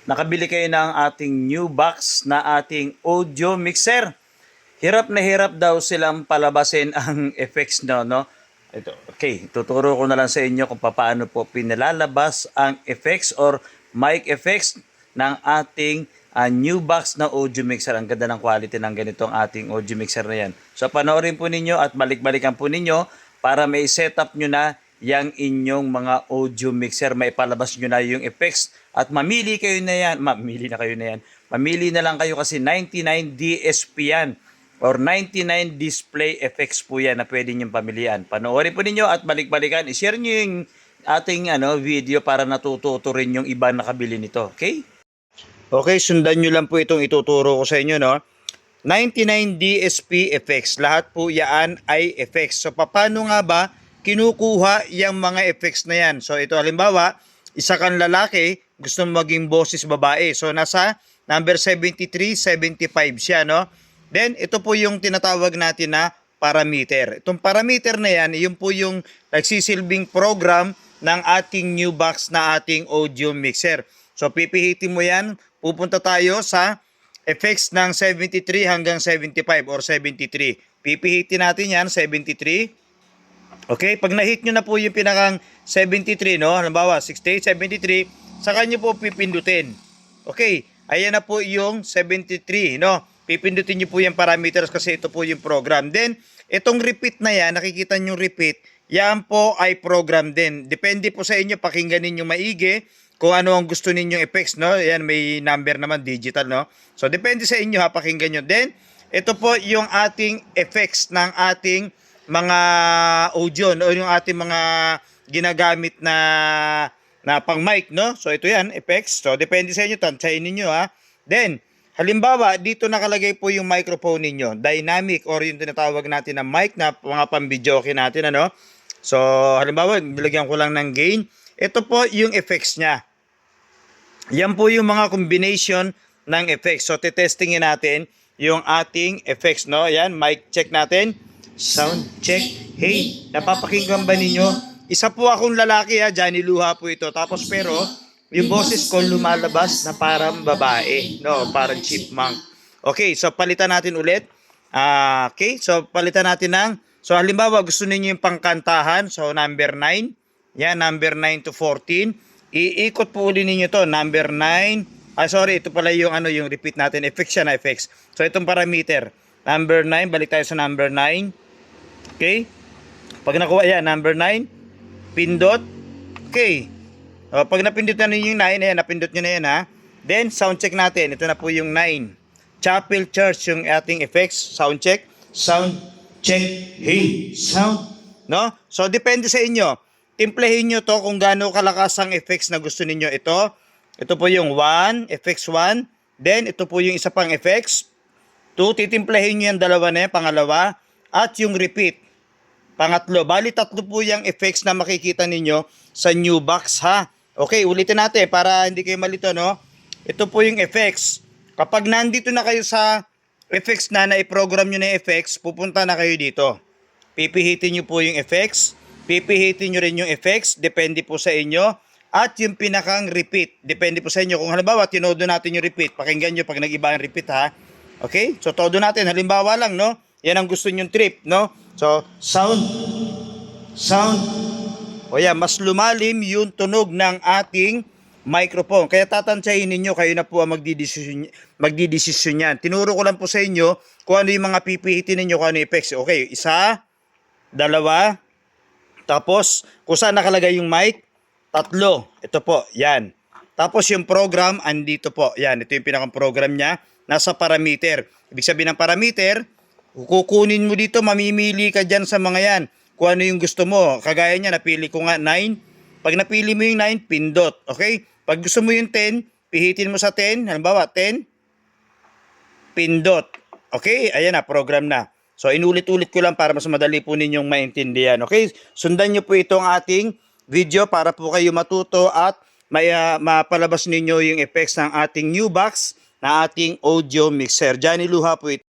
Nakabili kayo ng ating new box na ating audio mixer. Hirap na hirap daw silang palabasin ang effects no? Ito, okay, tuturo ko na lang sa inyo kung paano po pinalalabas ang effects or mic effects ng ating new box na audio mixer. Ang ganda ng quality ng ganitong ating audio mixer na yan. So panoorin po ninyo at balik-balikan po ninyo para may setup nyo na yang inyong mga audio mixer, may palabas nyo na yung effects at mamili kayo na yan. Mamili na lang kayo kasi 99 DSP yan or 99 display effects po yan na pwede nyo pamilian. Panoorin po ninyo at balik-balikan. I-share nyo yung ating video para natututo rin yung iba nakabili nito. Okay? Okay, sundan nyo lang po itong ituturo ko sa inyo, no? 99 DSP effects. Lahat po yan ay effects. So, paano nga ba kinukuha yung mga effects na yan? So, ito halimbawa, isa kang lalaki, gusto maging boses babae. So, nasa number 73, 75 siya, no? Then, ito po yung tinatawag natin na parameter. Itong parameter na yan, yun po yung nagsisilbing program ng ating new box na ating audio mixer. So, pipihitin mo yan, pupunta tayo sa effects ng 73 hanggang 75 or 73. Pipihitin natin yan, 73. Okay, pag na-hit nyo na po yung pinakang 73, no? Halimbawa, 68, 73, saka nyo po pipindutin. Okay, ayan na po yung 73, no? Pipindutin nyo po yung parameters kasi ito po yung program. Then, itong repeat na yan, nakikita nyo repeat, yan po ay program din. Depende po sa inyo, pakinggan ninyo maigi kung ano ang gusto ninyong effects, no? Yan, may number naman, digital, no? So, depende sa inyo, ha, pakinggan nyo. Then, ito po yung ating effects ng ating mga audio, no? Yung ating mga ginagamit na pang mic, no? So, ito yan, effects. So, depende sa inyo, tansyahin ninyo, ha? Then, halimbawa, dito nakalagay po yung microphone ninyo, dynamic or yung tinatawag natin na mic na mga pang-videoke natin, ano? So, halimbawa, nilagyan ko lang ng gain. Ito po yung effects niya. Yan po yung mga combination ng effects. So, titestingin natin yung ating effects, no? Yan, mic check natin. Sound check. Hey, napapakinggan ba ninyo? Isa po akong lalaki, ha, Johnny Luha po ito. Tapos pero, yung boses ko lumalabas na parang babae, no, parang chipmunk. Okay, so palitan natin ulit. Okay, so palitan natin ng, so halimbawa gusto niyo yung pangkantahan, so number 9. Yan, number 9 to 14. Iikot po ulit niyo to, number 9. Sorry, ito pala yung yung repeat natin, effects siya na effects. So itong parameter, number 9, balik tayo sa number 9. Okay? Pag nakuha yan, number 9, pindot. Okay. Pag napindot na ninyo yung 9, ayan, napindot nyo na yan, ha. Then, sound check natin. Ito na po yung 9. Chapel Church, yung ating effects. Sound check. Sound check. Hey, sound. No? So, depende sa inyo. Timplehin nyo to kung gaano kalakas ang effects na gusto ninyo. Ito po yung 1, effects 1. Then, ito po yung isa pang effects. 2, titimplahin nyo yung dalawa na yan, pangalawa. At yung repeat, pangatlo. Bali, tatlo po yung effects na makikita ninyo sa new box, ha. Okay, ulitin natin para hindi kayo malito, no. Ito po yung effects. Kapag nandito na kayo sa effects na i-program nyo na effects, pupunta na kayo dito. Pipihitin nyo po yung effects. Pipihitin nyo rin yung effects. Depende po sa inyo. At yung pinakang repeat. Depende po sa inyo. Kung halimbawa, tinodo natin yung repeat. Pakinggan nyo pag nag-iba ang repeat, ha. Okay? So, todo natin. Halimbawa lang, no? Yan ang gusto nyong trip, no? So, sound. O yan, mas lumalim yung tunog ng ating microphone. Kaya tatansyahin ninyo, kayo na po ang magdidesisyon yan. Tinuro ko lang po sa inyo kung ano yung mga pipihitin ninyo, kung ano yung effects. Okay, isa, dalawa, tapos kung saan nakalagay yung mic, tatlo. Ito po, yan. Tapos yung program, andito po. Yan, ito yung pinakang program niya. Nasa parameter. Ibig sabihin ng parameter, kukunin mo dito, mamimili ka dyan sa mga yan. Kung ano yung gusto mo. Kagaya niya, napili ko nga 9. Pag napili mo yung 9, pindot. Okay? Pag gusto mo yung 10, pihitin mo sa 10. Halimbawa, 10, pindot. Okay? Ayan na, program na. So, inulit-ulit ko lang para mas madali po ninyong maintindihan. Okay? Sundan nyo po itong ating video para po kayo matuto at mapalabas ninyo yung effects ng ating new box na ating audio mixer. Johnny Luha po ito.